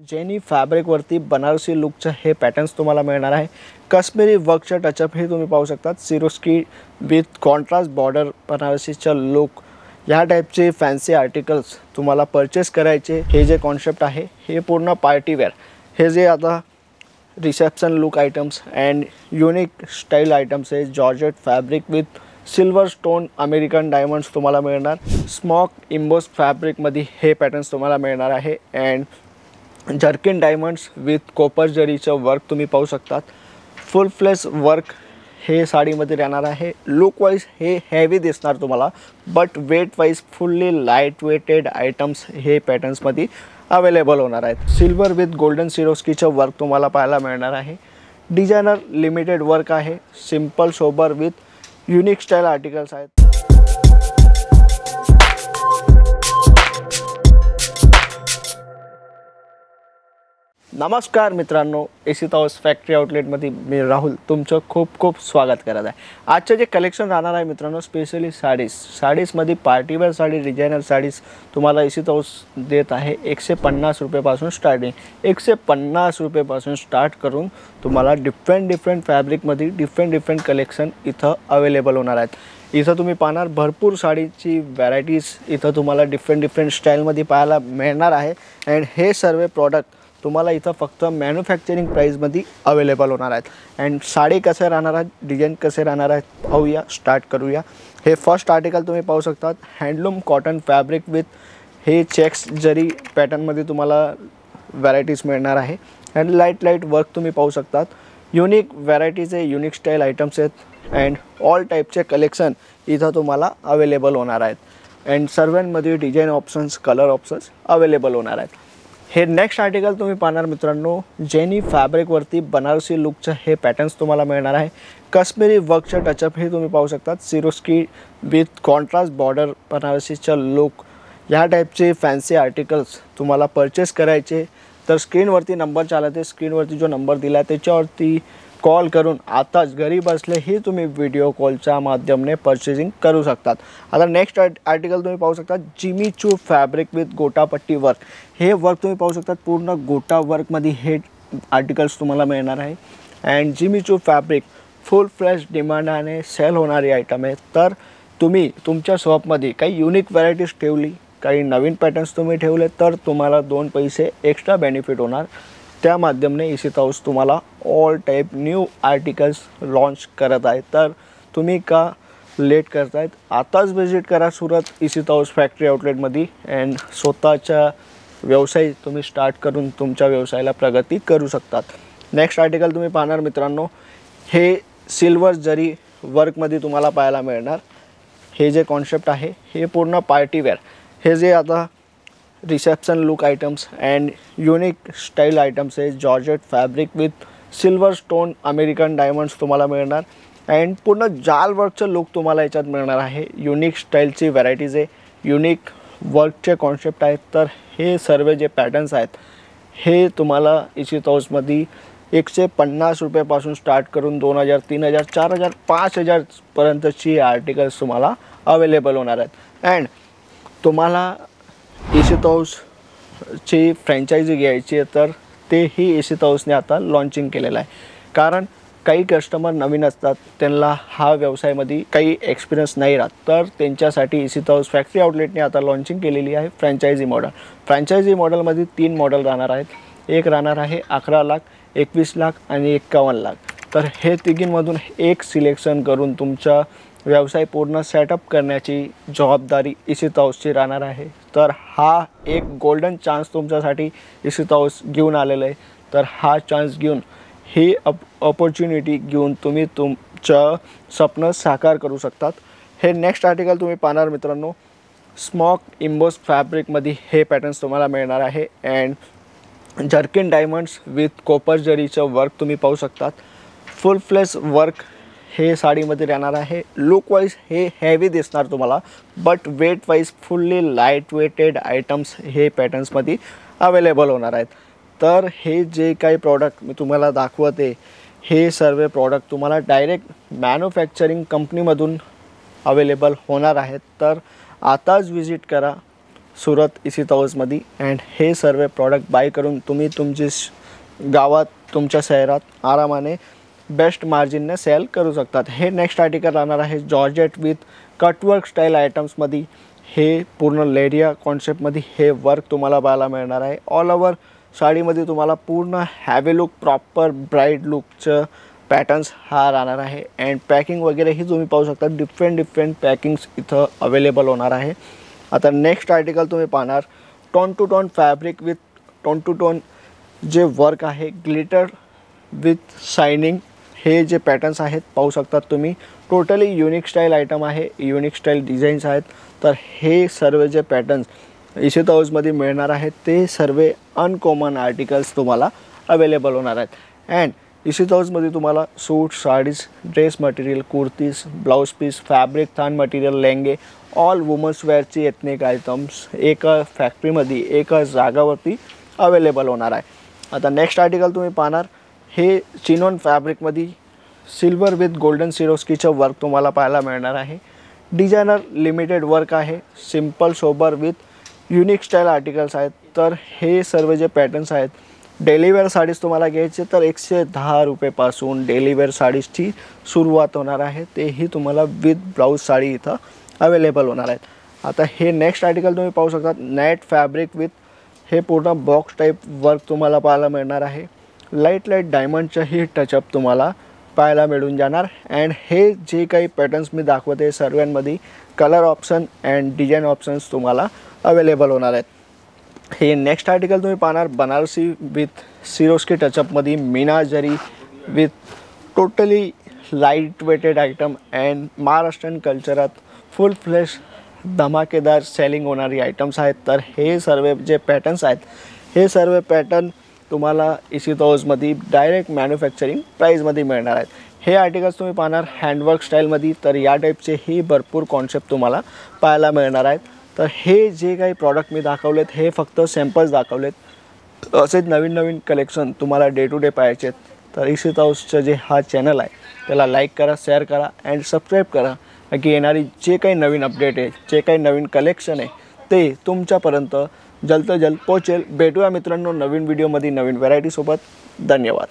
Jenny फॅब्रिकवरती Banarasi लुकचं हे patterns तुम्हाला मिळणार आहे। काश्मीरी वर्कचं टचअप हे तुम्ही पाहू शकता। सिरोस्की विथ कॉन्ट्रास्ट बॉर्डर बनारसीचा लुक या टाइपचे फॅन्सी आर्टिकल्स तुम्हाला परचेस करायचे। हे जे कॉन्सेप्ट आहे हे पूर्ण पार्टी वेअर, हे जे आता reception look items and unique style items आहे। Georgette fabric with silver stone American diamonds तुम्हाला मिळणार। स्मॉक इम्बोस फॅब्रिकमध्ये हे पॅटर्न्स तुम्हाला मिळणार आहे and zircon diamonds with copper जरीचं वर्क तुम्ही पाहू शकतात। फुल फ्लेस वर्क हे साडीमध्ये राहणार आहे। लुक वाईज हे हेवी दिसणार तुम्हाला, but weight wise fully light weighted items हे पॅटर्न्समध्ये अवेलेबल होणार आहेत। सिल्वर विथ गोल्डन सिरोस्कीचं वर्क तुम्हाला पाहायला मिळणार आहे। डिझायनर लिमिटेड वर्क आहे। Simple sober with unique style articles आहेत। नमस्कार मित्रांनो, एसीत हाऊस फॅक्टरी आउटलेटमध्ये मी राहुल तुमचं खूप खूप स्वागत करत आहे। आजचं जे कलेक्शन राहणार आहे मित्रांनो, स्पेशली साडीजमध्ये पार्टीवेअर साडी, डिझायनर साडीज तुम्हाला एसीत हाऊस देत आहे। 150 रुपयापासून स्टार्टिंग, 150 रुपयापासून स्टार्ट करून तुम्हाला डिफरंट फॅब्रिकमध्ये डिफरंट कलेक्शन इथं अवेलेबल होणार आहेत। इथं तुम्ही पाहणार भरपूर साडीची व्हरायटीज इथं तुम्हाला डिफरंट स्टाईलमध्ये पाहायला मिळणार आहे अँड हे सर्व प्रॉडक्ट तुम्हाला इथं फक्त मॅन्युफॅक्चरिंग प्राईजमध्ये अवेलेबल होणार आहेत। अँड साडी कसे राहणार आहेत, डिझाईन कसे राहणार आहेत पाहूया, स्टार्ट करूया। हे फर्स्ट आर्टिकल तुम्ही पाहू शकतात। हँडलूम कॉटन फॅब्रिक विथ हे चेक्स जरी पॅटर्नमध्ये तुम्हाला व्हरायटीज मिळणार आहे अँड लाईट वर्क तुम्ही पाहू शकतात। युनिक व्हरायटीचे युनिक स्टाईल आयटम्स आहेत अँड ऑल टाईपचे कलेक्शन इथं तुम्हाला अवेलेबल होणार आहेत अँड सर्वांमध्ये design options, colour options available होणार आहेत। हे नेक्स्ट आर्टिकल तुम्ही पाहणार मित्रांनो, जेनी फॅब्रिकवरती बनारसी लुकचं हे पॅटर्न्स तुम्हाला मिळणार आहे। काश्मीरी वर्कचं टचअप हे तुम्ही पाहू शकतात। सिरोस्की विथ कॉन्ट्रास्ट बॉर्डर बनारसीचं लुक या टाइपचे फॅन्सी आर्टिकल्स तुम्हाला परचेस करायचे तर स्क्रीनवरती नंबर चालत आहे। स्क्रीनवरती जो नंबर दिला आहे त्याच्यावरती कॉल करून आताच घरी बसलेही तुम्ही व्हिडिओ कॉलच्या माध्यमाने परचेसिंग करू शकतात। आता नेक्स्ट आर्टिकल तुम्ही पाहू शकता। जिमी चू फॅब्रिक विथ गोटापट्टी वर्क, हे वर्क तुम्ही पाहू शकता। पूर्ण गोटा वर्कमध्ये हे आर्टिकल्स तुम्हाला मिळणार आहे and Jimmy Choo fabric full fresh डिमांडाने सेल होणारी आयटम आहे। तर तुम्ही तुमच्या शॉपमध्ये काही युनिक व्हरायटीज ठेवली, काही नवीन पॅटर्न्स तुम्ही ठेवले तर तुम्हाला 2 पैसे एक्स्ट्रा बेनिफिट होणार। त्या माध्यमाने एसीत हाऊस तुम्हाला all type new articles launch करत आहे। तर तुम्ही का लेट करतायत, आताच व्हिजिट करा सुरत एसीत हाऊस फॅक्टरी आउटलेटमध्ये अँड स्वतःचा व्यवसाय तुम्ही स्टार्ट करून तुमच्या व्यवसायाला प्रगती करू शकतात। नेक्स्ट आर्टिकल तुम्ही पाहणार मित्रांनो, हे सिल्वर जरी वर्कमध्ये तुम्हाला पाहायला मिळणार। हे जे कॉन्सेप्ट आहे हे पूर्ण पार्टी वेअर, हे जे आता reception look items and unique style items आहे। Georgette fabric with silver stone American diamonds तुम्हाला मिळणार अँड पूर्ण जाल वर्कचं लुक तुम्हाला याच्यात मिळणार आहे। युनिक स्टाईलची व्हरायटीज आहे, युनिक वर्कचे कॉन्सेप्ट आहेत। तर हे सर्व जे पॅटर्न्स आहेत हे तुम्हाला एसीत हाऊसमध्ये 150 रुपयापासून स्टार्ट करून 2000, 3000, 4000, 5000 पर्यंतची आर्टिकल्स तुम्हाला अवेलेबल होणार आहेत। अँड तुम्हाला एसीत हाऊसची फ्रँचायझी घ्यायची आहे तर तेही एसीत हाऊसने आता लॉन्चिंग केलेलं आहे। कारण काही कस्टमर नवीन असतात, त्यांना हा व्यवसायामध्ये काही एक्सपिरियन्स नाही राहत, तर त्यांच्यासाठी एसीत हाऊस फॅक्टरी आउटलेटने आता लॉन्चिंग केलेली आहे फ्रँचायझी मॉडेल। फ्रँचायझी मॉडेलमध्ये 3 मॉडेल राहणार आहेत। एक राहणार आहे 11 लाख, 21 लाख आणि 51 लाख। तर हे तिघींमधून एक सिलेक्शन करून तुमचा व्यवसाय पूर्ण सेटअप करण्याची जबाबदारी एसीत हाऊसची राहणार आहे। तर हा एक गोल्डन चान्स तुमच्यासाठी एसीत हाऊस घेऊन आलेलं आहे। तर हा चान्स घेऊन, ही अपॉर्च्युनिटी घेऊन तुम्ही तुमचं स्वप्न साकार करू शकतात। हे नेक्स्ट आर्टिकल तुम्ही पाहणार मित्रांनो, स्मॉक इम्बोस फॅब्रिकमध्ये हे पॅटर्न्स तुम्हाला मिळणार आहे and zircon diamonds with copper जरीचं वर्क तुम्ही पाहू शकतात। फुल फ्लेस वर्क हे साडीमध्ये राहणार आहे। लुक वाईज हे हेवी दिसणार तुम्हाला, but weight wise fully light weighted items हे पॅटर्न्समध्ये अवेलेबल होणार आहेत। तर हे जे काही प्रॉडक्ट मी तुम्हाला दाखवते हे सर्व प्रॉडक्ट तुम्हाला डायरेक्ट मॅन्युफॅक्चरिंग कंपनीमधून अवेलेबल होणार आहेत। तर आताच व्हिजिट करा सुरत इसित हाऊसमध्ये. अँड हे सर्व प्रॉडक्ट बाय करून तुम्ही तुमची गावात तुमच्या शहरात आरामाने बेस्ट मार्जिनने सेल करू शकतात. हे नेक्स्ट आर्टिकल राहणार आहे जॉर्जेट विथ कटवर्क स्टाईल आयटम्समध्ये. हे पूर्ण लेरिया कॉन्सेप्टमध्ये हे वर्क तुम्हाला पाहायला मिळणार आहे. ऑल ओव्हर साडीमध्ये तुम्हाला पूर्ण हॅवी लुक प्रॉपर ब्राईड लुकचं पॅटर्न्स हा राहणार आहे. अँड पॅकिंग वगैरे ही तुम्ही पाहू शकता, डिफरंट पॅकिंग्स इथं अवेलेबल होणार आहे. आता नेक्स्ट आर्टिकल तुम्ही पाहणार tone to tone fabric with tone to tone जे वर्क आहे, ग्लिटर विथ शायनिंग. हे जे पॅटर्न्स आहेत पाहू शकतात तुम्ही, टोटली युनिक स्टाईल आयटम आहे, युनिक स्टाईल डिझाईन्स आहेत. तर हे सर्व जे पॅटर्न्स इसित हाऊसमध्ये मिळणार आहेत ते सर्व अनकॉमन आर्टिकल्स तुम्हाला अवेलेबल होणार आहेत. अँड इसित हाऊसमध्ये तुम्हाला suit, saris, dress material, kurtis, blouse piece, fabric, थान मटेरियल, लेंगे, ऑल वुमन्स वेअरची एथनिक आयटम्स एका फॅक्टरीमध्ये एका जागावरती अवेलेबल होणार आहे. आता नेक्स्ट आर्टिकल तुम्ही पाहणार हे चिनॉन फॅब्रिकमध्ये सिल्वर विथ गोल्डन सिरोस्कीचं वर्क तुम्हाला पाहायला मिळणार आहे. डिझायनर लिमिटेड वर्क आहे, simple sober with unique style articles आहेत. तर हे सर्व जे पॅटर्न्स आहेत डेलीवेअर साडीज तुम्हाला घ्यायचे तर 110 रुपयेपासून डेलीवेअर साडीजची सुरुवात होणार आहे. तेही तुम्हाला विथ ब्लाऊज साडी इथं अवेलेबल होणार आहेत. आता हे नेक्स्ट आर्टिकल तुम्ही पाहू शकता नेट फॅब्रिक विथ हे पूर्ण बॉक्स टाईप वर्क तुम्हाला पाहायला मिळणार आहे. लाईट डायमंडचंही टचअप तुम्हाला पाहायला मिळून जाणार. अँड हे जे काही पॅटर्न्स मी दाखवते सर्वांमध्ये colour option and design options तुम्हाला अवेलेबल होणार आहेत. हे नेक्स्ट आर्टिकल तुम्ही पाहणार बनारसी विथ सिरोस्की टचअपमध्ये मीना जरी with totally light weighted item and Maharashtrian कल्चरात फुल फ्लेश धमाकेदार सेलिंग होणारी आयटम्स आहेत. तर हे सर्व जे पॅटर्न्स आहेत हे सर्व पॅटर्न तुम्हाला इसित हाऊसमध्ये डायरेक्ट मॅन्युफॅक्चरिंग प्राईजमध्ये मिळणार आहेत. हे आर्टिकल्स तुम्ही पाहणार हँडवर्क स्टाईलमध्ये. तर या टाईपचेही भरपूर कॉन्सेप्ट तुम्हाला पाहायला मिळणार आहेत. तर हे जे काही प्रॉडक्ट मी दाखवलेत हे फक्त सॅम्पल्स दाखवलेत. असेच नवीन कलेक्शन तुम्हाला डे टू डे पाहायचे आहेत तर इसित हाऊसचं जे हा चॅनल आहे त्याला लाईक करा, शेअर करा अँड सबस्क्राईब करा की येणारी जे काही नवीन अपडेट आहे, जे काही नवीन कलेक्शन आहे ते तुमच्यापर्यंत जल्द पोहोचेल. भेटूया मित्रांनो नवीन व्हिडिओमध्ये नवीन व्हरायटीसोबत. धन्यवाद.